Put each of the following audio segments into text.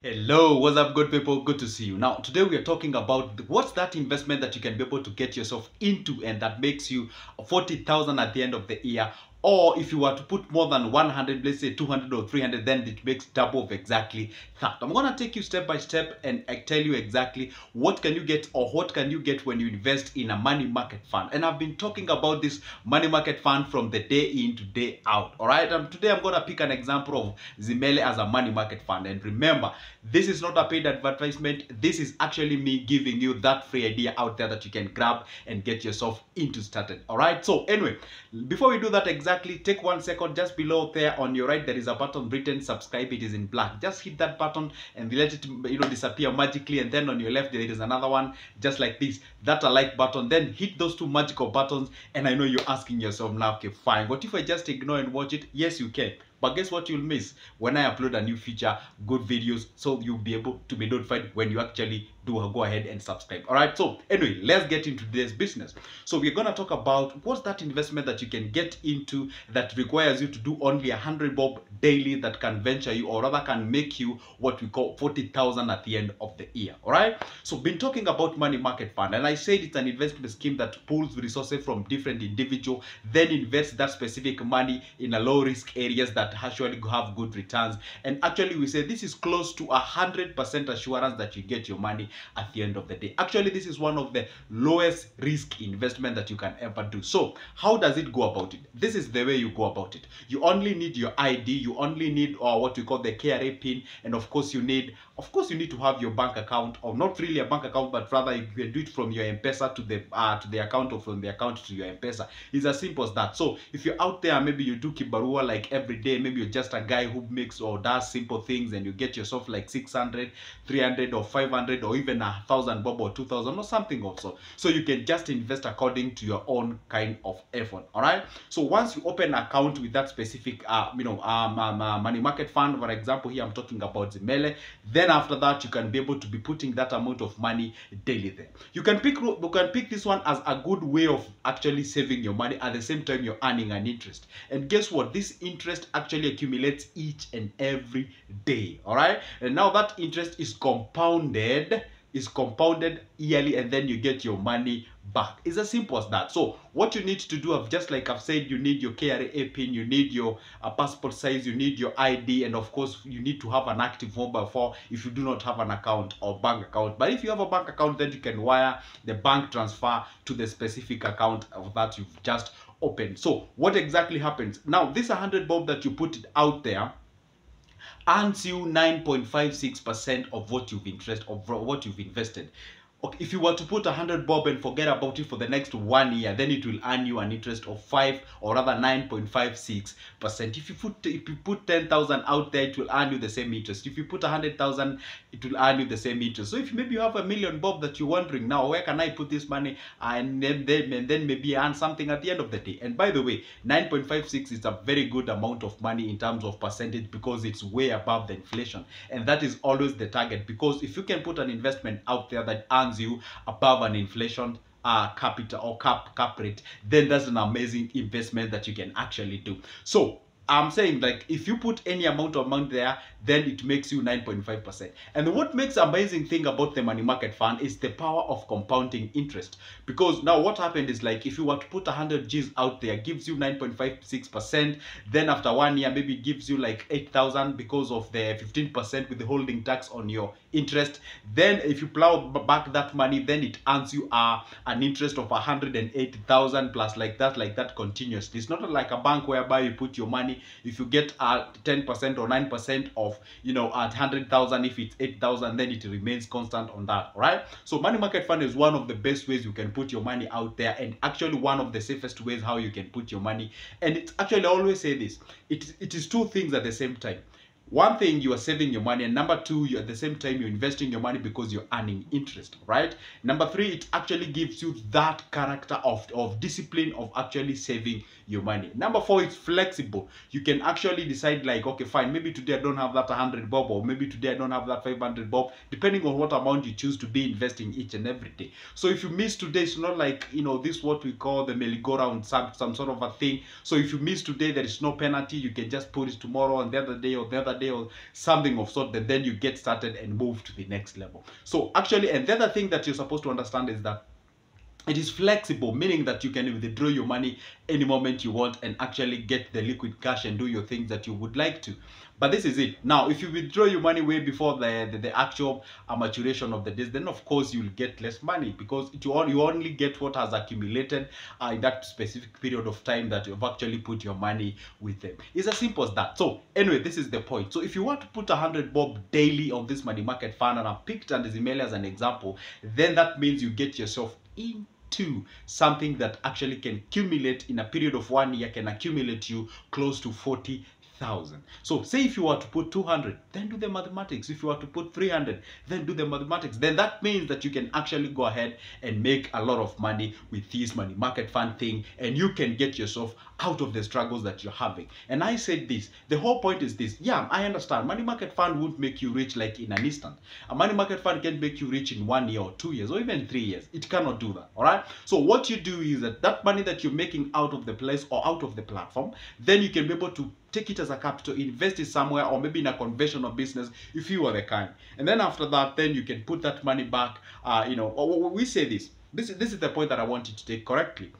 Hello, what's up, good people? Good to see you. Now, today we are talking about what's that investment that you can be able to get yourself into and that makes you 40,000 at the end of the year. Or if you were to put more than 100, let's say 200 or 300, then it makes double of exactly that. I'm going to take you step by step and I tell you exactly what can you get or what can you get when you invest in a money market fund. And I've been talking about this money market fund from the day in to day out. All right. Today I'm going to pick an example of Zimele as a money market fund. And remember, this is not a paid advertisement. This is actually me giving you that free idea out there that you can grab and get yourself into started. All right. So anyway, before we do that exactly, take 1 second. Just below there on your right, there is a button written subscribe. It is in black. Just hit that button and let it disappear magically. And then on your left, there is another one just like this. That a like button. Then hit those two magical buttons. And I know you're asking yourself now, okay, fine. What if I just ignore and watch it? Yes, you can. But guess what you'll miss? When I upload a new feature, good videos, so you'll be able to be notified when you actually do go ahead and subscribe. All right, so anyway, let's get into today's business. So we're going to talk about what's that investment that you can get into that requires you to do only 100 bob daily that can venture you, or rather can make you what we call 40,000 at the end of the year. All right, so been talking about money market fund, and I said it's an investment scheme that pulls resources from different individuals, then invests that specific money in a low risk areas that actually have good returns. And actually we say this is close to 100% assurance that you get your money at the end of the day. Actually, this is one of the lowest risk investment that you can ever do. So how does it go about it? This is the way you go about it. You only need your ID, you only need what we call the KRA pin, and of course you need to have your bank account, or not really a bank account, but rather you can do it from your M-Pesa to the account, or from the account to your M-Pesa. It's as simple as that. So if you're out there, maybe you do kibarua like every day, maybe you're just a guy who makes or does simple things, and you get yourself like 600, 300 or 500 or even 1,000 bob or 2,000 or something also. So you can just invest according to your own kind of effort. All right. So once you open an account with that specific money market fund, for example, here I'm talking about Zimele, then after that you can be able to be putting that amount of money daily there. You can pick this one as a good way of actually saving your money at the same time you're earning an interest. And guess what? This interest actually accumulates each and every day. All right. And now that interest is compounded yearly, and then you get your money back. It's as simple as that. So what you need to do, just like I've said, you need your KRA pin, you need your passport size, you need your ID, and of course you need to have an active mobile phone if you do not have an account or bank account. But if you have a bank account, then you can wire the bank transfer to the specific account that you've just opened. So what exactly happens now? This 100 bob that you put it out there earns you 9.56% of what you've invested. Okay, if you were to put 100 bob and forget about it for the next 1 year, then it will earn you an interest of 5 or rather 9.56%. If you put 10,000 out there, it will earn you the same interest. If you put 100,000, it will earn you the same interest. So if maybe you have a million bob that you're wondering now, where can I put this money and then maybe earn something at the end of the day. And by the way, 9.56 is a very good amount of money in terms of percentage, because it's way above the inflation, and that is always the target. Because if you can put an investment out there that earns you above an inflation capital or cap rate, then that's an amazing investment that you can actually do. So I'm saying, like, if you put any amount of money there, then it makes you 9.5%. And what makes amazing thing about the money market fund is the power of compounding interest. Because now what happened is, like, if you were to put 100 G's out there, gives you 9.56%. Then after 1 year, maybe it gives you like 8,000 because of the 15% withholding tax on your interest. Then if you plow back that money, then it earns you an interest of 180,000 plus like that continuously. It's not like a bank whereby you put your money, if you get 10% or 9% of at 100,000, if it's 8,000, then it remains constant on that. All right. So money market fund is one of the best ways you can put your money out there, and actually one of the safest ways how you can put your money. And it's actually, I always say this, it is two things at the same time. One thing, you are saving your money, and number two, you at the same time you're investing your money because you're earning interest, right? Number three, it actually gives you that character of discipline of actually saving your money. Number four, it's flexible. You can actually decide, like, okay, fine, maybe today I don't have that 100 bob, or maybe today I don't have that 500 bob, depending on what amount you choose to be investing each and every day. So if you miss today, it's not like, this what we call the merry-go-round, some sort of a thing. So if you miss today, there is no penalty. You can just put it tomorrow and the other day or the other day Saturday or something of sort, then you get started and move to the next level. So actually, and the other thing that you're supposed to understand is that it is flexible, meaning that you can withdraw your money any moment you want and actually get the liquid cash and do your things that you would like to. But this is it. Now, if you withdraw your money way before the actual maturation of the days, then of course you'll get less money, because you only get what has accumulated in that specific period of time that you've actually put your money with them. It's as simple as that. So anyway, this is the point. So if you want to put 100 bob daily on this money market fund, and I've picked Zimele as an example, then that means you get yourself into something that actually can accumulate in a period of 1 year, can accumulate you close to 40,000. So say if you were to put 200, then do the mathematics. If you were to put 300, then do the mathematics. Then that means that you can actually go ahead and make a lot of money with this money market fund thing, and you can get yourself out of the struggles that you're having. And I said this, the whole point is this. Yeah, I understand money market fund won't make you rich like in an instant. A money market fund can make you rich in 1 year or 2 years or even 3 years. It cannot do that. All right. So what you do is that money that you're making out of the place or out of the platform, then you can be able to take it as a capital, invest it somewhere, or maybe in a conventional business if you are the kind. And then after that, then you can put that money back. We say this. This is the point that I want you to take correctly.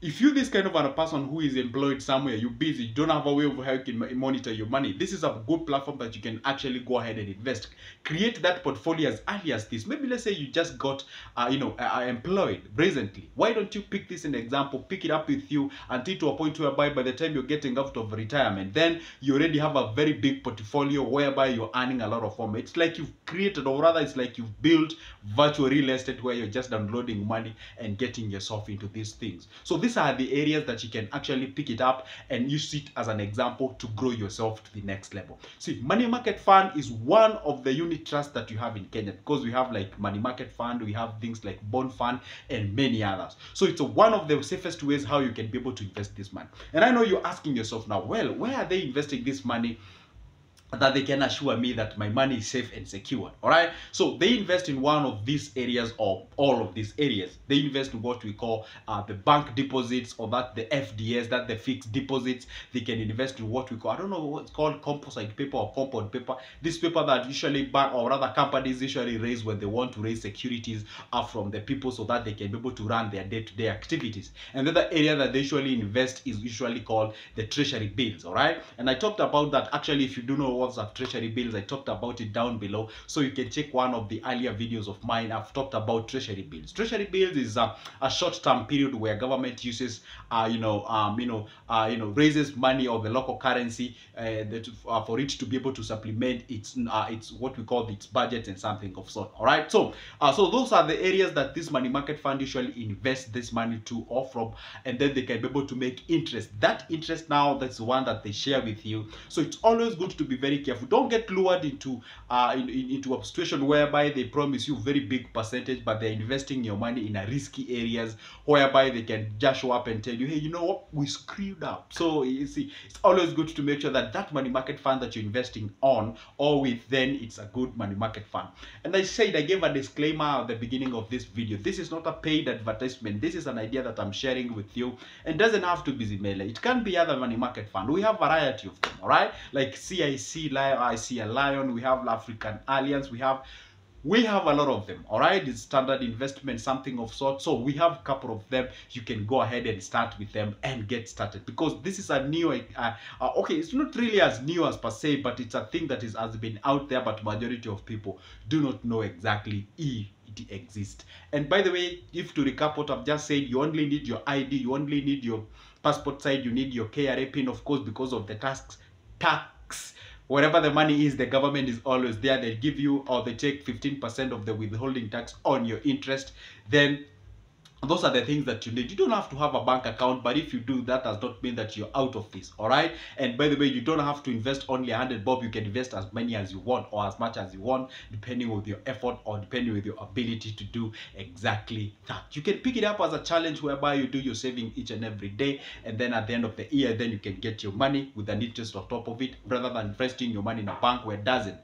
If you're this kind of a person who is employed somewhere, you're busy, you don't have a way of how you can monitor your money, this is a good platform that you can actually go ahead and invest. Create that portfolio as early as this. Maybe let's say you just got employed recently. Why don't you pick this an example, pick it up with you until to a point whereby by the time you're getting out of retirement, then you already have a very big portfolio whereby you're earning a lot of money. It's like you've created, or rather it's like you've built virtual real estate where you're just downloading money and getting yourself into these things. So these are the areas that you can actually pick it up and use it as an example to grow yourself to the next level. See, money market fund is one of the unit trusts that you have in Kenya, because we have like money market fund, we have things like bond fund and many others. So it's one of the safest ways how you can be able to invest this money. And I know you're asking yourself now, well, where are they investing this money that they can assure me that my money is safe and secure? All right, so they invest in one of these areas or all of these areas. They invest in what we call the bank deposits, or that the FDS, that the fixed deposits. They can invest in what we call, I don't know what's called, composite paper or compound paper. This paper that usually bank, or rather companies usually raise when they want to raise securities from the people so that they can be able to run their day-to-day activities. And the other area that they usually invest is usually called the treasury bills. All right, and I talked about that. Actually, if you do know of treasury bills, I talked about it down below, so you can check one of the earlier videos of mine. I've talked about treasury bills. Treasury bills is a short-term period where government uses raises money of the local currency for it to be able to supplement its what we call its budget and something of sort. All right, so those are the areas that this money market fund usually invests this money to or from, and then they can be able to make interest. That interest now, that's the one that they share with you. So it's always good to be very careful. Don't get lured into into a situation whereby they promise you very big percentage, but they're investing your money in a risky areas whereby they can just show up and tell you, hey, you know what, we screwed up. So you see, it's always good to make sure that that money market fund that you're investing on or with, then it's a good money market fund. And I said, I gave a disclaimer at the beginning of this video. This is not a paid advertisement. This is an idea that I'm sharing with you, and doesn't have to be Zimele. It can be other money market fund. We have a variety of them. All right, like CIC, I see a Lion, we have African Alliance, we have a lot of them. All right, it's standard investment, something of sort. So we have a couple of them. You can go ahead and start with them and get started, because this is a new okay, it's not really as new as per se, but it's a thing that has been out there, but majority of people do not know exactly it exists. And by the way, if to recap what I've just said, you only need your ID, you only need your passport side, you need your KRA pin, of course, because of the tax. Wherever the money is, the government is always there. They give you, or they take 15% of the withholding tax on your interest. Then those are the things that you need. You don't have to have a bank account, but if you do, that does not mean that you're out of this. All right, and by the way, you don't have to invest only 100 bob. You can invest as many as you want or as much as you want, depending on your effort or depending with your ability to do exactly that. You can pick it up as a challenge whereby you do your saving each and every day, and then at the end of the year, then you can get your money with an interest on top of it, rather than investing your money in a bank where it doesn't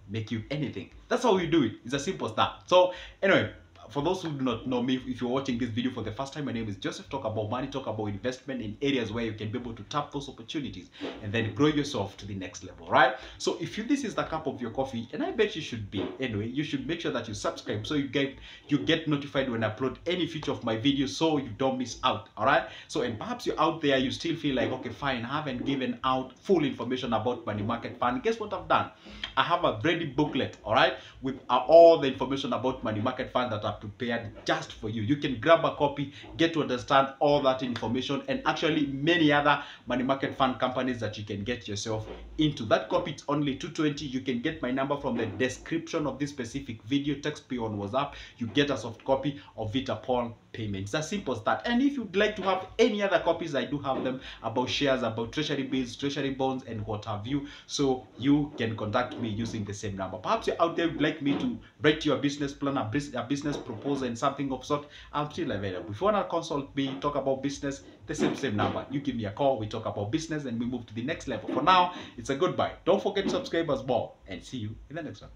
make you anything. That's how we do it. It's as simple as that. So anyway, for those who do not know me, if you're watching this video for the first time, my name is Joseph. Talk about money, talk about investment in areas where you can be able to tap those opportunities and then grow yourself to the next level, right? So if this is the cup of your coffee, and I bet you should be, anyway, you should make sure that you subscribe so you get notified when I upload any feature of my videos so you don't miss out, all right? So, and perhaps you're out there, you still feel like, okay, fine, I haven't given out full information about money market fund. Guess what I've done? I have a ready booklet, all right, with all the information about money market fund that I've prepared just for you. You can grab a copy, get to understand all that information, and actually many other money market fund companies that you can get yourself into. That copy is only $220. You can get my number from the description of this specific video. Text me on WhatsApp. You get a soft copy of it upon payment. It's as simple as that. And if you'd like to have any other copies, I do have them about shares, about treasury bills, treasury bonds, and what have you. So you can contact me using the same number. Perhaps you're out there, would like me to write you a business plan, a business proposal, and something of sort. I'm still available. If you want to consult me, talk about business, the same number. You give me a call, we talk about business, and we move to the next level. For now, it's a goodbye. Don't forget to subscribe as well, and see you in the next one.